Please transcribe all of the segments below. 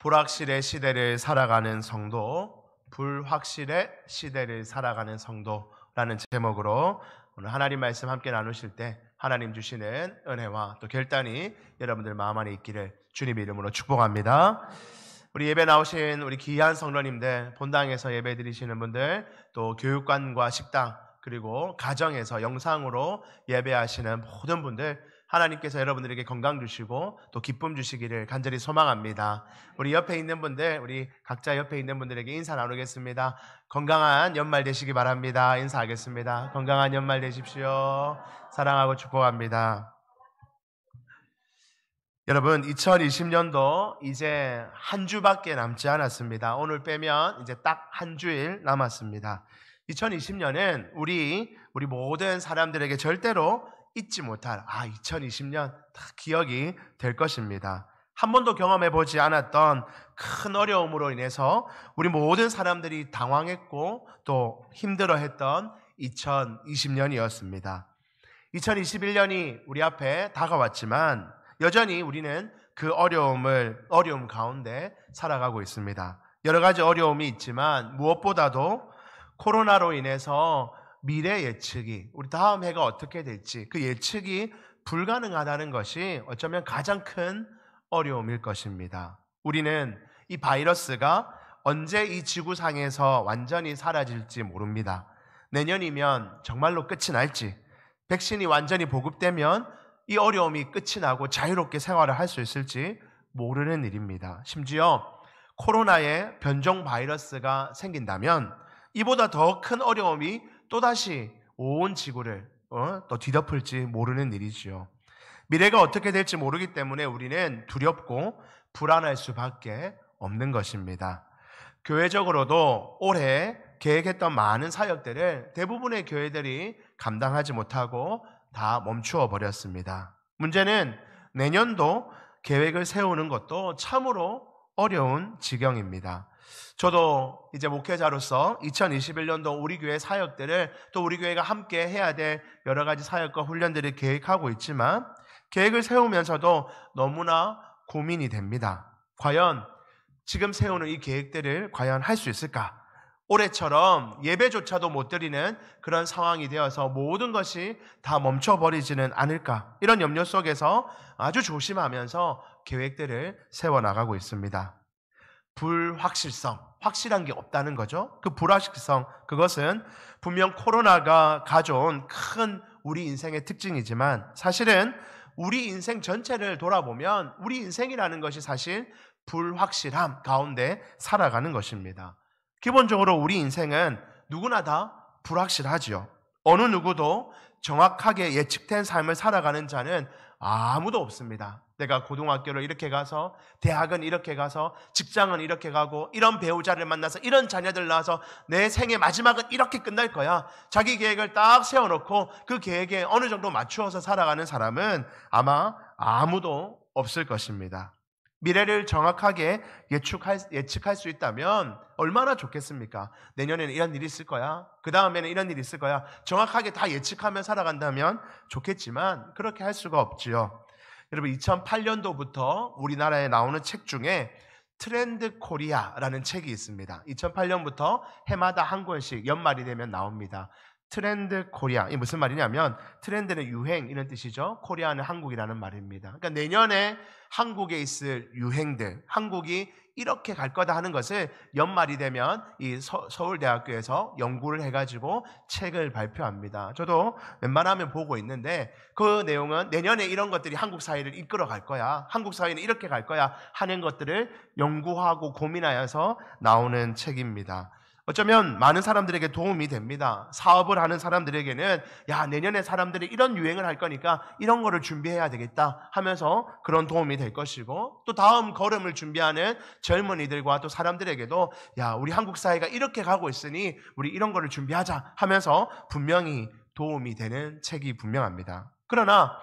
불확실의 시대를 살아가는 성도, 불확실의 시대를 살아가는 성도라는 제목으로 오늘 하나님 말씀 함께 나누실 때 하나님 주시는 은혜와 또 결단이 여러분들 마음 안에 있기를 주님의 이름으로 축복합니다. 우리 예배 나오신 우리 귀한 성도님들, 본당에서 예배 드리시는 분들, 또 교육관과 식당, 그리고 가정에서 영상으로 예배하시는 모든 분들, 하나님께서 여러분들에게 건강 주시고 또 기쁨 주시기를 간절히 소망합니다. 우리 옆에 있는 분들, 우리 각자 옆에 있는 분들에게 인사 나누겠습니다. 건강한 연말 되시기 바랍니다. 인사하겠습니다. 건강한 연말 되십시오. 사랑하고 축복합니다. 여러분, 2020년도 이제 한 주밖에 남지 않았습니다. 오늘 빼면 이제 딱 한 주일 남았습니다. 2020년은 우리 모든 사람들에게 절대로 잊지 못할 2020년 다 기억이 될 것입니다. 한 번도 경험해 보지 않았던 큰 어려움으로 인해서 우리 모든 사람들이 당황했고 또 힘들어했던 2020년이었습니다. 2021년이 우리 앞에 다가왔지만 여전히 우리는 그 어려움 가운데 살아가고 있습니다. 여러 가지 어려움이 있지만 무엇보다도 코로나로 인해서 미래 예측이, 우리 다음 해가 어떻게 될지 그 예측이 불가능하다는 것이 어쩌면 가장 큰 어려움일 것입니다. 우리는 이 바이러스가 언제 이 지구상에서 완전히 사라질지 모릅니다. 내년이면 정말로 끝이 날지, 백신이 완전히 보급되면 이 어려움이 끝이 나고 자유롭게 생활을 할 수 있을지 모르는 일입니다. 심지어 코로나의 변종 바이러스가 생긴다면 이보다 더 큰 어려움이 또다시 온 지구를 또 뒤덮을지 모르는 일이지요. 미래가 어떻게 될지 모르기 때문에 우리는 두렵고 불안할 수밖에 없는 것입니다. 교회적으로도 올해 계획했던 많은 사역들을 대부분의 교회들이 감당하지 못하고 다 멈추어 버렸습니다. 문제는 내년도 계획을 세우는 것도 참으로 어려운 지경입니다. 저도 이제 목회자로서 2021년도 우리 교회 사역들을 또 우리 교회가 함께 해야 될 여러 가지 사역과 훈련들을 계획하고 있지만 계획을 세우면서도 너무나 고민이 됩니다. 과연 지금 세우는 이 계획들을 과연 할 수 있을까? 올해처럼 예배조차도 못 드리는 그런 상황이 되어서 모든 것이 다 멈춰버리지는 않을까? 이런 염려 속에서 아주 조심하면서 계획들을 세워나가고 있습니다. 불확실성, 확실한 게 없다는 거죠. 그 불확실성, 그것은 분명 코로나가 가져온 큰 우리 인생의 특징이지만 사실은 우리 인생 전체를 돌아보면 우리 인생이라는 것이 사실 불확실함 가운데 살아가는 것입니다. 기본적으로 우리 인생은 누구나 다 불확실하지요. 어느 누구도 정확하게 예측된 삶을 살아가는 자는 아무도 없습니다. 내가 고등학교를 이렇게 가서, 대학은 이렇게 가서, 직장은 이렇게 가고, 이런 배우자를 만나서, 이런 자녀들 낳아서 내 생의 마지막은 이렇게 끝날 거야. 자기 계획을 딱 세워놓고 그 계획에 어느 정도 맞추어서 살아가는 사람은 아마 아무도 없을 것입니다. 미래를 정확하게 예측할 수 있다면 얼마나 좋겠습니까? 내년에는 이런 일이 있을 거야. 그 다음에는 이런 일이 있을 거야. 정확하게 다 예측하며 살아간다면 좋겠지만 그렇게 할 수가 없지요. 여러분, 2008년도부터 우리나라에 나오는 책 중에 트렌드 코리아라는 책이 있습니다. 2008년부터 해마다 한 권씩 연말이 되면 나옵니다. 트렌드 코리아, 이게 무슨 말이냐면 트렌드는 유행 이런 뜻이죠. 코리아는 한국이라는 말입니다. 그러니까 내년에 한국에 있을 유행들, 한국이 이렇게 갈 거다 하는 것을 연말이 되면 이 서울대학교에서 연구를 해가지고 책을 발표합니다. 저도 웬만하면 보고 있는데 그 내용은 내년에 이런 것들이 한국 사회를 이끌어 갈 거야, 한국 사회는 이렇게 갈 거야 하는 것들을 연구하고 고민하여서 나오는 책입니다. 어쩌면 많은 사람들에게 도움이 됩니다. 사업을 하는 사람들에게는 내년에 사람들이 이런 유행을 할 거니까 이런 거를 준비해야 되겠다 하면서 그런 도움이 될 것이고, 또 다음 걸음을 준비하는 젊은이들과 또 사람들에게도 우리 한국 사회가 이렇게 가고 있으니 우리 이런 거를 준비하자 하면서 분명히 도움이 되는 책이 분명합니다. 그러나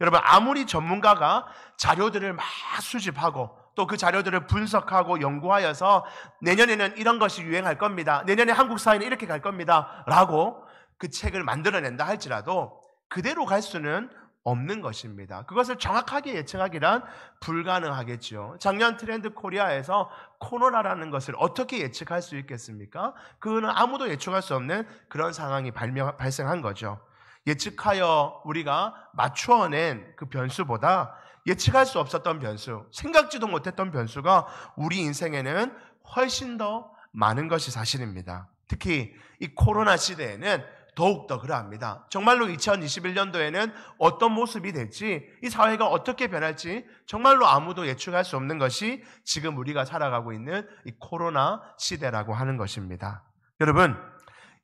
여러분, 아무리 전문가가 자료들을 막 수집하고 또 그 자료들을 분석하고 연구하여서 내년에는 이런 것이 유행할 겁니다, 내년에 한국 사회는 이렇게 갈 겁니다 라고 그 책을 만들어낸다 할지라도 그대로 갈 수는 없는 것입니다. 그것을 정확하게 예측하기란 불가능하겠죠. 작년 트렌드 코리아에서 코로나라는 것을 어떻게 예측할 수 있겠습니까? 그거는 아무도 예측할 수 없는 그런 상황이 발생한 거죠. 예측하여 우리가 맞추어낸 그 변수보다 예측할 수 없었던 변수, 생각지도 못했던 변수가 우리 인생에는 훨씬 더 많은 것이 사실입니다. 특히 이 코로나 시대에는 더욱더 그러합니다. 정말로 2021년도에는 어떤 모습이 될지, 이 사회가 어떻게 변할지 정말로 아무도 예측할 수 없는 것이 지금 우리가 살아가고 있는 이 코로나 시대라고 하는 것입니다. 여러분,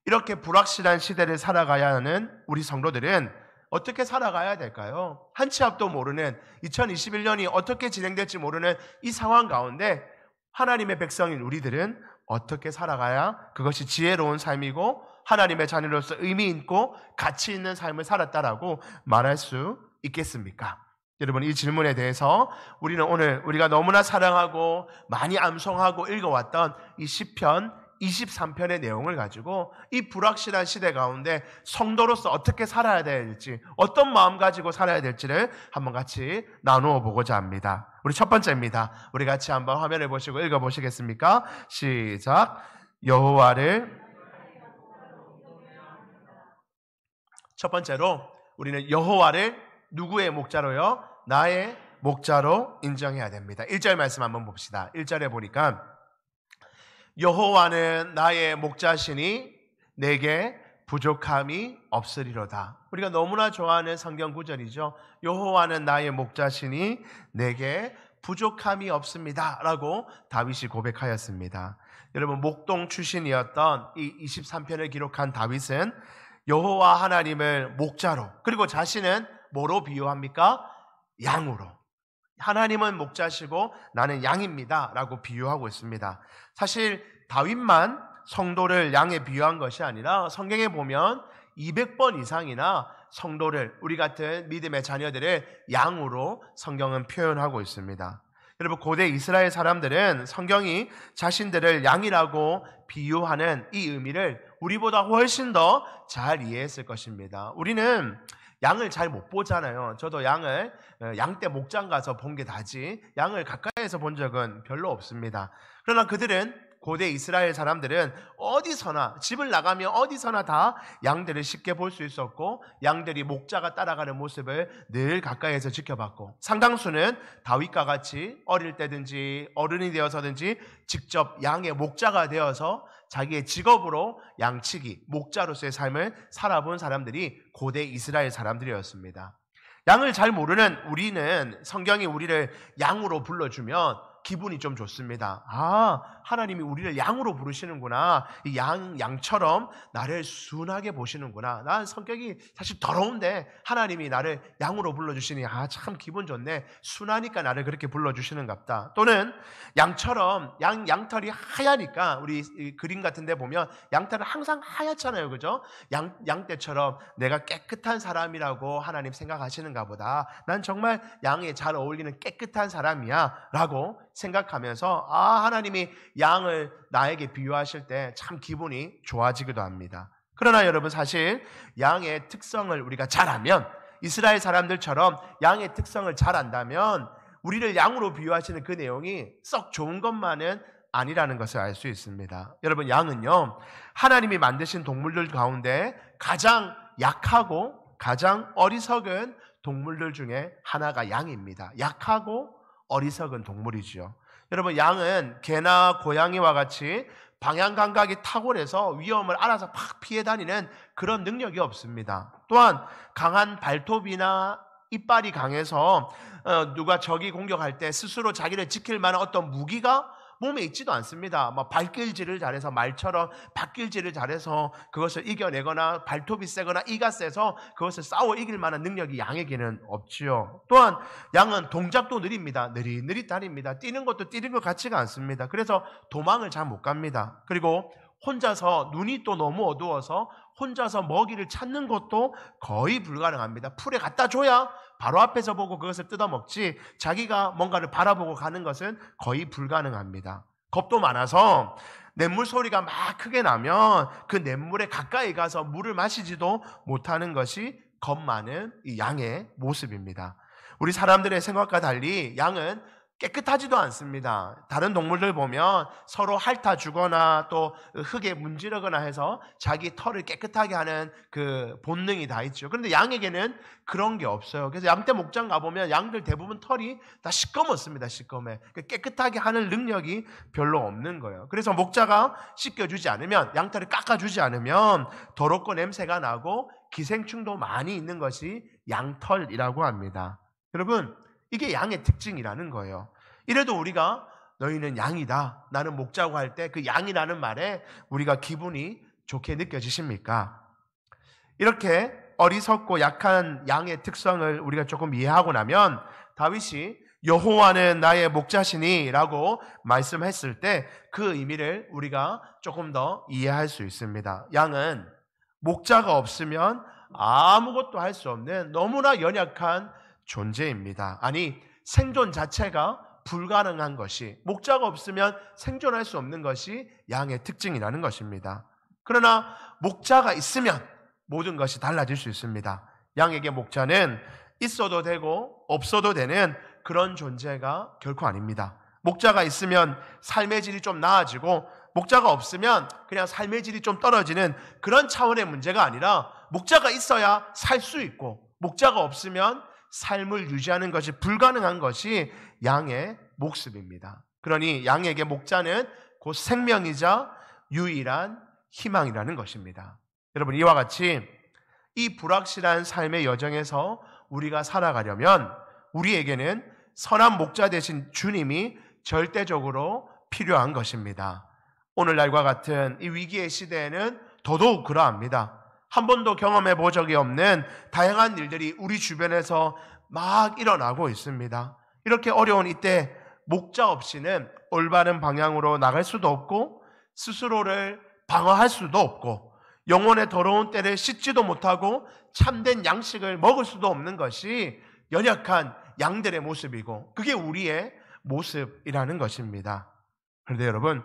이렇게 불확실한 시대를 살아가야 하는 우리 성도들은 어떻게 살아가야 될까요? 한 치 앞도 모르는 2021년이 어떻게 진행될지 모르는 이 상황 가운데 하나님의 백성인 우리들은 어떻게 살아가야 그것이 지혜로운 삶이고 하나님의 자녀로서 의미 있고 가치 있는 삶을 살았다라고 말할 수 있겠습니까? 여러분, 이 질문에 대해서 우리는 오늘 우리가 너무나 사랑하고 많이 암송하고 읽어왔던 이 시편 23편의 내용을 가지고 이 불확실한 시대 가운데 성도로서 어떻게 살아야 될지, 어떤 마음 가지고 살아야 될지를 한번 같이 나누어 보고자 합니다. 우리 첫 번째입니다. 우리 같이 한번 화면을 보시고 읽어보시겠습니까? 시작. 여호와를, 첫 번째로 우리는 여호와를 누구의 목자로요? 나의 목자로 인정해야 됩니다. 1절 말씀 한번 봅시다. 1절에 보니까 여호와는 나의 목자시니 내게 부족함이 없으리로다. 우리가 너무나 좋아하는 성경 구절이죠. 여호와는 나의 목자시니 내게 부족함이 없습니다 라고 다윗이 고백하였습니다. 여러분, 목동 출신이었던 이 23편을 기록한 다윗은 여호와 하나님을 목자로, 그리고 자신은 뭐로 비유합니까? 양으로. 하나님은 목자시고 나는 양입니다 라고 비유하고 있습니다. 사실 다윗만 성도를 양에 비유한 것이 아니라 성경에 보면 200번 이상이나 성도를, 우리 같은 믿음의 자녀들을 양으로 성경은 표현하고 있습니다. 여러분, 고대 이스라엘 사람들은 성경이 자신들을 양이라고 비유하는 이 의미를 우리보다 훨씬 더 잘 이해했을 것입니다. 우리는 양을 잘 못 보잖아요. 저도 양을 양떼 목장 가서 본 게 다지 양을 가까이에서 본 적은 별로 없습니다. 그러나 그들은, 고대 이스라엘 사람들은 어디서나, 집을 나가면 어디서나 다 양들을 쉽게 볼 수 있었고 양들이 목자가 따라가는 모습을 늘 가까이에서 지켜봤고, 상당수는 다윗과 같이 어릴 때든지 어른이 되어서든지 직접 양의 목자가 되어서 자기의 직업으로 양치기, 목자로서의 삶을 살아본 사람들이 고대 이스라엘 사람들이었습니다. 양을 잘 모르는 우리는 성경이 우리를 양으로 불러주면 기분이 좀 좋습니다. 아, 하나님이 우리를 양으로 부르시는구나. 이 양처럼 나를 순하게 보시는구나. 난 성격이 사실 더러운데 하나님이 나를 양으로 불러주시니 참 기분 좋네. 순하니까 나를 그렇게 불러주시는갑다. 또는 양처럼 양털이 하얘니까, 우리 그림 같은 데 보면 양털은 항상 하얗잖아요. 그죠? 양떼처럼 내가 깨끗한 사람이라고 하나님 생각하시는가 보다. 난 정말 양에 잘 어울리는 깨끗한 사람이야 라고 생각하면서 하나님이 양을 나에게 비유하실 때 참 기분이 좋아지기도 합니다. 그러나 여러분, 사실 양의 특성을 우리가 잘 알면, 이스라엘 사람들처럼 양의 특성을 잘 안다면 우리를 양으로 비유하시는 그 내용이 썩 좋은 것만은 아니라는 것을 알 수 있습니다. 여러분, 양은요, 하나님이 만드신 동물들 가운데 가장 약하고 가장 어리석은 동물들 중에 하나가 양입니다. 약하고 어리석은 동물이지요. 여러분, 양은 개나 고양이와 같이 방향 감각이 탁월해서 위험을 알아서 팍 피해 다니는 그런 능력이 없습니다. 또한 강한 발톱이나 이빨이 강해서 누가 적이 공격할 때 스스로 자기를 지킬 만한 어떤 무기가 몸에 있지도 않습니다. 발길질을 잘해서, 말처럼 발길질을 잘해서 그것을 이겨내거나 발톱이 세거나 이가 세서 그것을 싸워 이길 만한 능력이 양에게는 없지요. 또한 양은 동작도 느립니다. 느릿느릿 다닙니다. 뛰는 것도 뛰는 것 같지가 않습니다. 그래서 도망을 잘 못 갑니다. 그리고 혼자서, 눈이 또 너무 어두워서 혼자서 먹이를 찾는 것도 거의 불가능합니다. 풀에 갖다 줘야 바로 앞에서 보고 그것을 뜯어먹지, 자기가 뭔가를 바라보고 가는 것은 거의 불가능합니다. 겁도 많아서 냇물 소리가 막 크게 나면 그 냇물에 가까이 가서 물을 마시지도 못하는 것이 겁 많은 이 양의 모습입니다. 우리 사람들의 생각과 달리 양은 깨끗하지도 않습니다. 다른 동물들 보면 서로 핥아주거나 또 흙에 문지르거나 해서 자기 털을 깨끗하게 하는 그 본능이 다 있죠. 그런데 양에게는 그런 게 없어요. 그래서 양떼 목장 가보면 양들 대부분 털이 다 시꺼멓습니다. 시꺼매. 깨끗하게 하는 능력이 별로 없는 거예요. 그래서 목자가 씻겨주지 않으면, 양털을 깎아주지 않으면 더럽고 냄새가 나고 기생충도 많이 있는 것이 양털이라고 합니다. 여러분, 이게 양의 특징이라는 거예요. 이래도 우리가 너희는 양이다, 나는 목자고 할 때 그 양이라는 말에 우리가 기분이 좋게 느껴지십니까? 이렇게 어리석고 약한 양의 특성을 우리가 조금 이해하고 나면 다윗이 여호와는 나의 목자시니 라고 말씀했을 때 그 의미를 우리가 조금 더 이해할 수 있습니다. 양은 목자가 없으면 아무것도 할 수 없는 너무나 연약한 존재입니다. 아니, 생존 자체가 불가능한 것이, 목자가 없으면 생존할 수 없는 것이 양의 특징이라는 것입니다. 그러나 목자가 있으면 모든 것이 달라질 수 있습니다. 양에게 목자는 있어도 되고 없어도 되는 그런 존재가 결코 아닙니다. 목자가 있으면 삶의 질이 좀 나아지고, 목자가 없으면 그냥 삶의 질이 좀 떨어지는 그런 차원의 문제가 아니라, 목자가 있어야 살 수 있고 목자가 없으면 삶을 유지하는 것이 불가능한 것이 양의 모습입니다. 그러니 양에게 목자는 곧 생명이자 유일한 희망이라는 것입니다. 여러분, 이와 같이 이 불확실한 삶의 여정에서 우리가 살아가려면 우리에게는 선한 목자 되신 주님이 절대적으로 필요한 것입니다. 오늘날과 같은 이 위기의 시대에는 더더욱 그러합니다. 한 번도 경험해 본 적이 없는 다양한 일들이 우리 주변에서 막 일어나고 있습니다. 이렇게 어려운 이때 목자 없이는 올바른 방향으로 나갈 수도 없고, 스스로를 방어할 수도 없고, 영혼의 더러운 때를 씻지도 못하고 참된 양식을 먹을 수도 없는 것이 연약한 양들의 모습이고, 그게 우리의 모습이라는 것입니다. 그런데 여러분,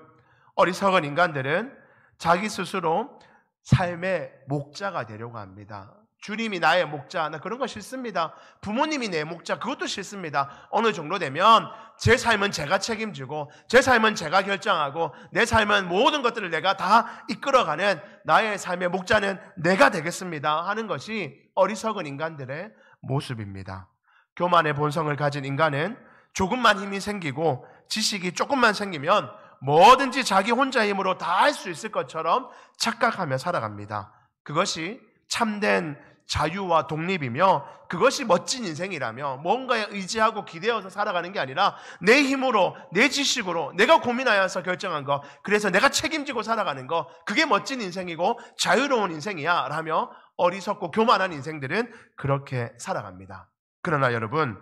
어리석은 인간들은 자기 스스로 삶의 목자가 되려고 합니다. 주님이 나의 목자, 나 그런 거 싫습니다. 부모님이 내 목자, 그것도 싫습니다. 어느 정도 되면 제 삶은 제가 책임지고, 제 삶은 제가 결정하고, 내 삶은 모든 것들을 내가 다 이끌어가는 나의 삶의 목자는 내가 되겠습니다 하는 것이 어리석은 인간들의 모습입니다. 교만의 본성을 가진 인간은 조금만 힘이 생기고 지식이 조금만 생기면 뭐든지 자기 혼자 힘으로 다 할 수 있을 것처럼 착각하며 살아갑니다. 그것이 참된 자유와 독립이며, 그것이 멋진 인생이라며, 뭔가에 의지하고 기대어서 살아가는 게 아니라 내 힘으로, 내 지식으로, 내가 고민하여서 결정한 거, 그래서 내가 책임지고 살아가는 거, 그게 멋진 인생이고 자유로운 인생이야 라며 어리석고 교만한 인생들은 그렇게 살아갑니다. 그러나 여러분,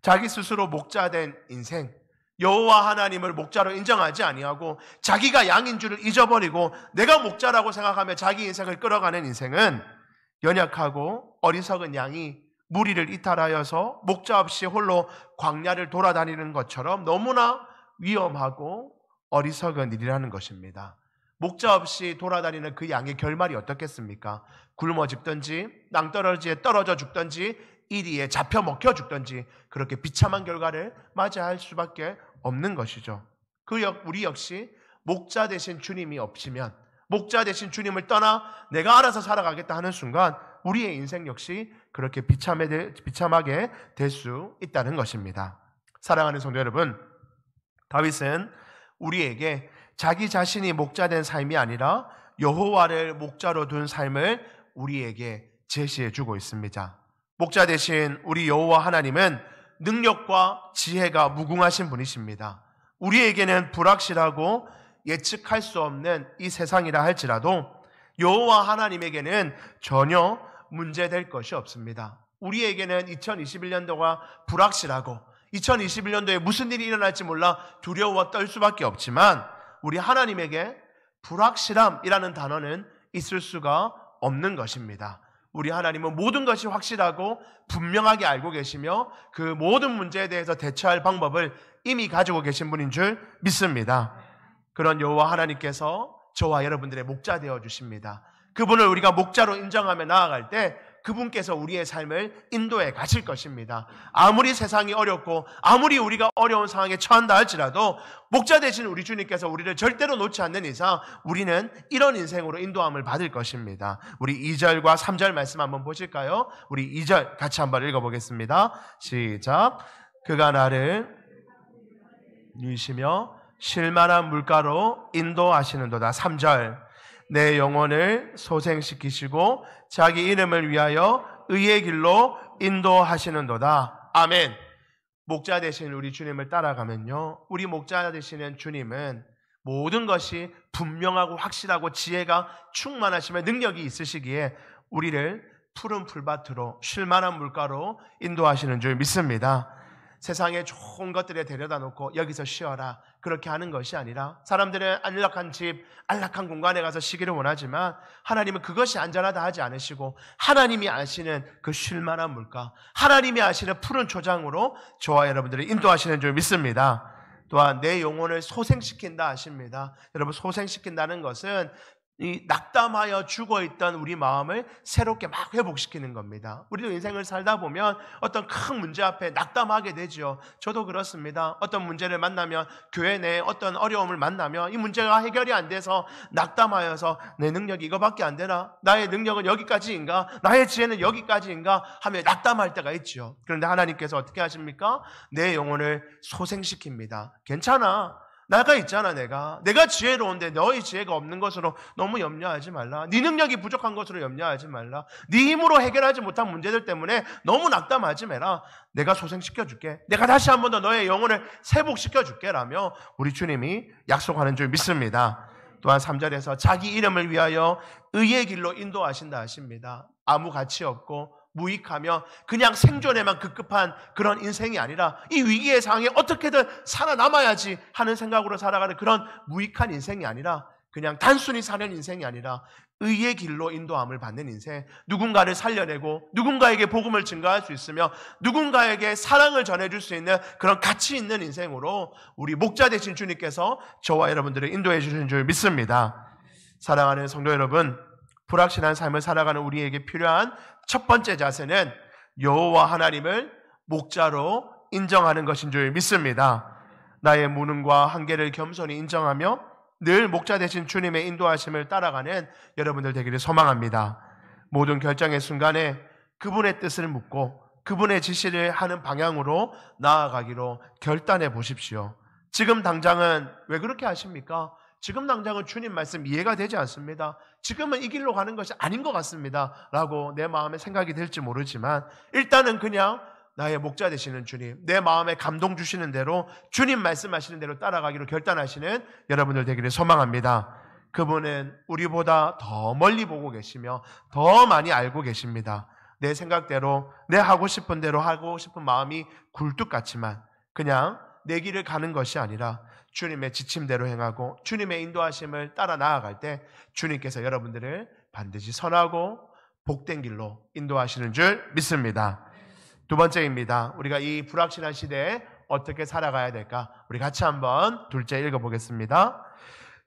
자기 스스로 목자된 인생, 여호와 하나님을 목자로 인정하지 아니하고 자기가 양인 줄을 잊어버리고 내가 목자라고 생각하며 자기 인생을 끌어가는 인생은 연약하고 어리석은 양이 무리를 이탈하여서 목자 없이 홀로 광야를 돌아다니는 것처럼 너무나 위험하고 어리석은 일이라는 것입니다. 목자 없이 돌아다니는 그 양의 결말이 어떻겠습니까? 굶어 죽든지 낭떠러지에 떨어져 죽든지 이리에 잡혀 먹혀 죽든지 그렇게 비참한 결과를 맞이할 수밖에 없는 것이죠. 우리 역시 목자 되신 주님이 없으면, 목자 되신 주님을 떠나 내가 알아서 살아가겠다 하는 순간 우리의 인생 역시 그렇게 비참하게 될 수 있다는 것입니다. 사랑하는 성도 여러분, 다윗은 우리에게 자기 자신이 목자된 삶이 아니라 여호와를 목자로 둔 삶을 우리에게 제시해 주고 있습니다. 목자 되신 우리 여호와 하나님은 능력과 지혜가 무궁하신 분이십니다. 우리에게는 불확실하고 예측할 수 없는 이 세상이라 할지라도 여호와 하나님에게는 전혀 문제될 것이 없습니다. 우리에게는 2021년도가 불확실하고 2021년도에 무슨 일이 일어날지 몰라 두려워 떨 수밖에 없지만, 우리 하나님에게 불확실함이라는 단어는 있을 수가 없는 것입니다. 우리 하나님은 모든 것이 확실하고 분명하게 알고 계시며 그 모든 문제에 대해서 대처할 방법을 이미 가지고 계신 분인 줄 믿습니다. 그런 여호와 하나님께서 저와 여러분들의 목자 되어 주십니다. 그분을 우리가 목자로 인정하며 나아갈 때 그분께서 우리의 삶을 인도해 가실 것입니다. 아무리 세상이 어렵고 아무리 우리가 어려운 상황에 처한다 할지라도 목자 되신 우리 주님께서 우리를 절대로 놓지 않는 이상 우리는 이런 인생으로 인도함을 받을 것입니다. 우리 2절과 3절 말씀 한번 보실까요? 우리 2절 같이 한번 읽어보겠습니다. 시작. 그가 나를 누이시며 쉴만한 물가로 인도하시는도다. 3절. 내 영혼을 소생시키시고 자기 이름을 위하여 의의 길로 인도하시는도다. 아멘. 목자 되신 우리 주님을 따라가면요, 우리 목자 되시는 주님은 모든 것이 분명하고 확실하고 지혜가 충만하시며 능력이 있으시기에 우리를 푸른 풀밭으로 쉴만한 물가로 인도하시는 줄 믿습니다. 세상에 좋은 것들에 데려다 놓고 여기서 쉬어라, 그렇게 하는 것이 아니라, 사람들은 안락한 집, 안락한 공간에 가서 쉬기를 원하지만 하나님은 그것이 안전하다 하지 않으시고 하나님이 아시는 그 쉴만한 물가, 하나님이 아시는 푸른 초장으로 저와 여러분들을 인도하시는 줄 믿습니다. 또한 내 영혼을 소생시킨다 하십니다. 여러분, 소생시킨다는 것은 이 낙담하여 죽어있던 우리 마음을 새롭게 막 회복시키는 겁니다. 우리도 인생을 살다 보면 어떤 큰 문제 앞에 낙담하게 되죠. 저도 그렇습니다. 어떤 문제를 만나면, 교회 내에 어떤 어려움을 만나면 이 문제가 해결이 안 돼서 낙담하여서 내 능력이 이거밖에 안 되나? 나의 능력은 여기까지인가? 나의 지혜는 여기까지인가? 하며 낙담할 때가 있죠. 그런데 하나님께서 어떻게 하십니까? 내 영혼을 소생시킵니다. 괜찮아. 나가 있잖아. 내가 지혜로운데 너의 지혜가 없는 것으로 너무 염려하지 말라. 네 능력이 부족한 것으로 염려하지 말라. 네 힘으로 해결하지 못한 문제들 때문에 너무 낙담하지 마라. 내가 소생시켜줄게. 내가 다시 한 번 더 너의 영혼을 회복시켜줄게 라며 우리 주님이 약속하는 줄 믿습니다. 또한 3절에서 자기 이름을 위하여 의의 길로 인도하신다 하십니다. 아무 가치 없고 무익하며 그냥 생존에만 급급한 그런 인생이 아니라 이 위기의 상황에 어떻게든 살아남아야지 하는 생각으로 살아가는 그런 무익한 인생이 아니라, 그냥 단순히 사는 인생이 아니라 의의 길로 인도함을 받는 인생, 누군가를 살려내고 누군가에게 복음을 증거할 수 있으며 누군가에게 사랑을 전해줄 수 있는 그런 가치 있는 인생으로 우리 목자 되신 주님께서 저와 여러분들을 인도해 주시는 줄 믿습니다. 사랑하는 성도 여러분, 불확실한 삶을 살아가는 우리에게 필요한 첫 번째 자세는 여호와 하나님을 목자로 인정하는 것인 줄 믿습니다. 나의 무능과 한계를 겸손히 인정하며 늘 목자 되신 주님의 인도하심을 따라가는 여러분들 되기를 소망합니다. 모든 결정의 순간에 그분의 뜻을 묻고 그분의 지시를 하는 방향으로 나아가기로 결단해 보십시오. 지금 당장은 왜 그렇게 하십니까? 지금 당장은 주님 말씀 이해가 되지 않습니다. 지금은 이 길로 가는 것이 아닌 것 같습니다 라고 내 마음에 생각이 될지 모르지만, 일단은 그냥 나의 목자 되시는 주님, 내 마음에 감동 주시는 대로 주님 말씀하시는 대로 따라가기로 결단하시는 여러분들 되기를 소망합니다. 그분은 우리보다 더 멀리 보고 계시며 더 많이 알고 계십니다. 내 생각대로, 내 하고 싶은 대로 하고 싶은 마음이 굴뚝 같지만 그냥 내 길을 가는 것이 아니라 주님의 지침대로 행하고 주님의 인도하심을 따라 나아갈 때 주님께서 여러분들을 반드시 선하고 복된 길로 인도하시는 줄 믿습니다. 두 번째입니다. 우리가 이 불확실한 시대에 어떻게 살아가야 될까? 우리 같이 한번 둘째 읽어보겠습니다.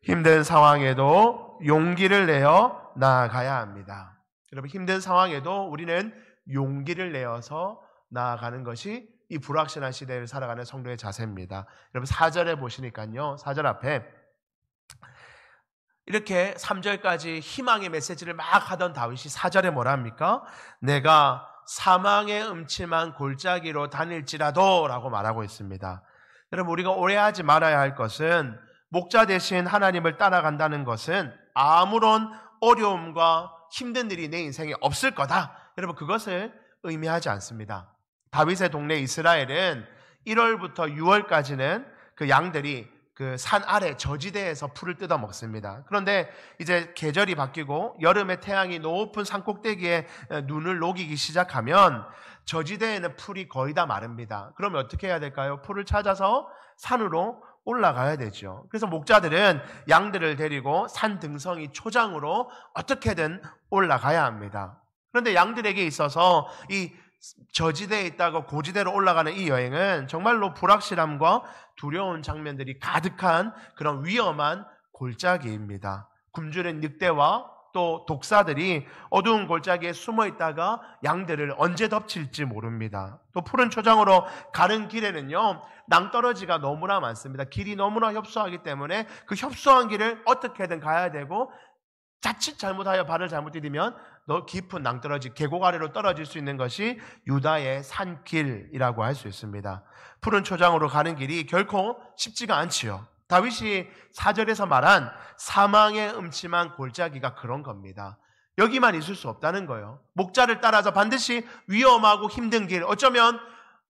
힘든 상황에도 용기를 내어 나아가야 합니다. 여러분, 힘든 상황에도 우리는 용기를 내어서 나아가는 것이 이 불확실한 시대를 살아가는 성도의 자세입니다. 여러분, 4절에 보시니까요, 4절 앞에 이렇게 3절까지 희망의 메시지를 막 하던 다윗이 4절에 뭐라 합니까? 내가 사망의 음침한 골짜기로 다닐지라도 라고 말하고 있습니다. 여러분, 우리가 오해하지 말아야 할 것은, 목자 되신 하나님을 따라간다는 것은 아무런 어려움과 힘든 일이 내 인생에 없을 거다, 여러분, 그것을 의미하지 않습니다. 다윗의 동네 이스라엘은 1월부터 6월까지는 그 양들이 그 산 아래 저지대에서 풀을 뜯어 먹습니다. 그런데 이제 계절이 바뀌고 여름에 태양이 높은 산 꼭대기에 눈을 녹이기 시작하면 저지대에는 풀이 거의 다 마릅니다. 그러면 어떻게 해야 될까요? 풀을 찾아서 산으로 올라가야 되죠. 그래서 목자들은 양들을 데리고 산 등성이 초장으로 어떻게든 올라가야 합니다. 그런데 양들에게 있어서 이 저지대에 있다가 고지대로 올라가는 이 여행은 정말로 불확실함과 두려운 장면들이 가득한 그런 위험한 골짜기입니다. 굶주린 늑대와 또 독사들이 어두운 골짜기에 숨어 있다가 양들을 언제 덮칠지 모릅니다. 또 푸른 초장으로 가는 길에는요, 낭떠러지가 너무나 많습니다. 길이 너무나 협소하기 때문에 그 협소한 길을 어떻게든 가야 되고, 자칫 잘못하여 발을 잘못 디디면 너 깊은 낭떠러지 계곡 아래로 떨어질 수 있는 것이 유다의 산길이라고 할 수 있습니다. 푸른 초장으로 가는 길이 결코 쉽지가 않지요. 다윗이 4절에서 말한 사망의 음침한 골짜기가 그런 겁니다. 여기만 있을 수 없다는 거예요. 목자를 따라서 반드시 위험하고 힘든 길, 어쩌면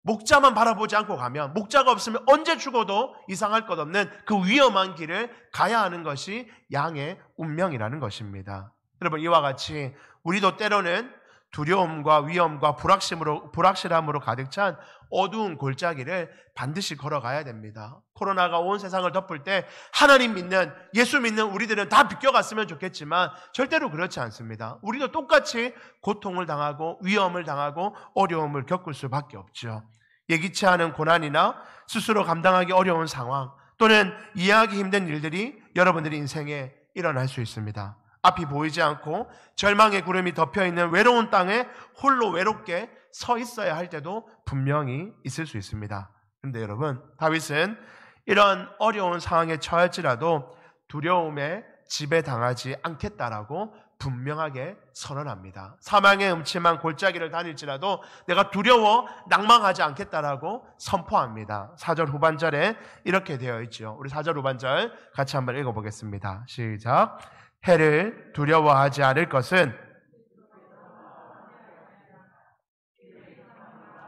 목자만 바라보지 않고 가면, 목자가 없으면 언제 죽어도 이상할 것 없는 그 위험한 길을 가야 하는 것이 양의 운명이라는 것입니다. 여러분, 이와 같이 우리도 때로는 두려움과 위험과 불확실함으로 가득 찬 어두운 골짜기를 반드시 걸어가야 됩니다. 코로나가 온 세상을 덮을 때 하나님 믿는, 예수 믿는 우리들은 다 비껴갔으면 좋겠지만 절대로 그렇지 않습니다. 우리도 똑같이 고통을 당하고 위험을 당하고 어려움을 겪을 수밖에 없죠. 예기치 않은 고난이나 스스로 감당하기 어려운 상황, 또는 이해하기 힘든 일들이 여러분들의 인생에 일어날 수 있습니다. 앞이 보이지 않고 절망의 구름이 덮여있는 외로운 땅에 홀로 외롭게 서 있어야 할 때도 분명히 있을 수 있습니다. 그런데 여러분, 다윗은 이런 어려운 상황에 처할지라도 두려움에 지배당하지 않겠다라고 분명하게 선언합니다. 사망의 음침한 골짜기를 다닐지라도 내가 두려워 낭망하지 않겠다라고 선포합니다. 4절 후반절에 이렇게 되어 있죠. 우리 4절 후반절 같이 한번 읽어보겠습니다. 시작. 해를 두려워하지 않을 것은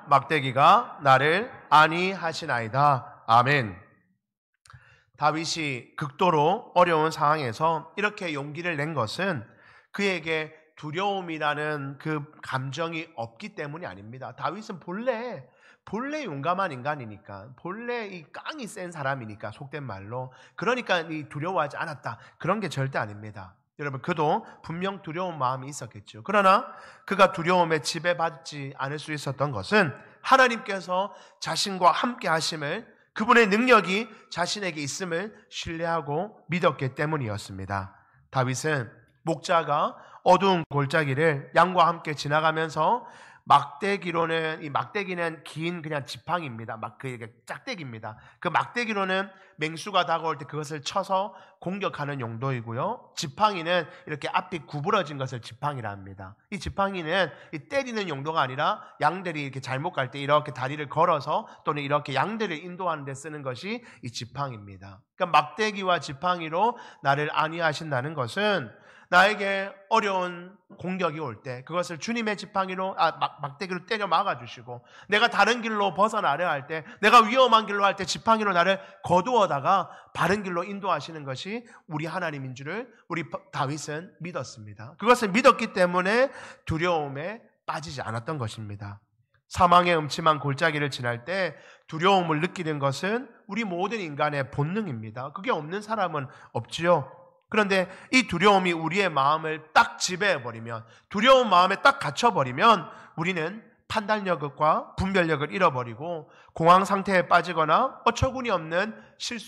막대기가 나를 안위하시나이다. 아멘. 다윗이 극도로 어려운 상황에서 이렇게 용기를 낸 것은 그에게 두려움이라는 그 감정이 없기 때문이 아닙니다. 다윗은 본래 용감한 인간이니까, 본래 이 깡이 센 사람이니까, 속된 말로, 그러니까 이 두려워하지 않았다, 그런 게 절대 아닙니다. 여러분, 그도 분명 두려운 마음이 있었겠죠. 그러나 그가 두려움에 지배받지 않을 수 있었던 것은 하나님께서 자신과 함께 하심을, 그분의 능력이 자신에게 있음을 신뢰하고 믿었기 때문이었습니다. 다윗은 목자가 어두운 골짜기를 양과 함께 지나가면서 막대기로는, 이 막대기는 긴 그냥 지팡이입니다. 그게 짝대기입니다. 그 막대기로는 맹수가 다가올 때 그것을 쳐서 공격하는 용도이고요. 지팡이는 이렇게 앞이 구부러진 것을 지팡이라 합니다. 이 지팡이는 이 때리는 용도가 아니라 양들이 이렇게 잘못 갈 때 이렇게 다리를 걸어서 또는 이렇게 양들을 인도하는 데 쓰는 것이 이 지팡이입니다. 그러니까 막대기와 지팡이로 나를 안위하신다는 것은 나에게 어려운 공격이 올 때 그것을 주님의 지팡이로, 막대기로 때려 막아주시고, 내가 다른 길로 벗어나려 할 때, 내가 위험한 길로 할 때 지팡이로 나를 거두어다가 바른 길로 인도하시는 것이 우리 하나님인 줄을 우리 다윗은 믿었습니다. 그것을 믿었기 때문에 두려움에 빠지지 않았던 것입니다. 사망의 음침한 골짜기를 지날 때 두려움을 느끼는 것은 우리 모든 인간의 본능입니다. 그게 없는 사람은 없지요. 그런데 이 두려움이 우리의 마음을 딱 지배해버리면, 두려운 마음에 딱 갇혀버리면 우리는 판단력과 분별력을 잃어버리고 공황 상태에 빠지거나 어처구니 없는 실수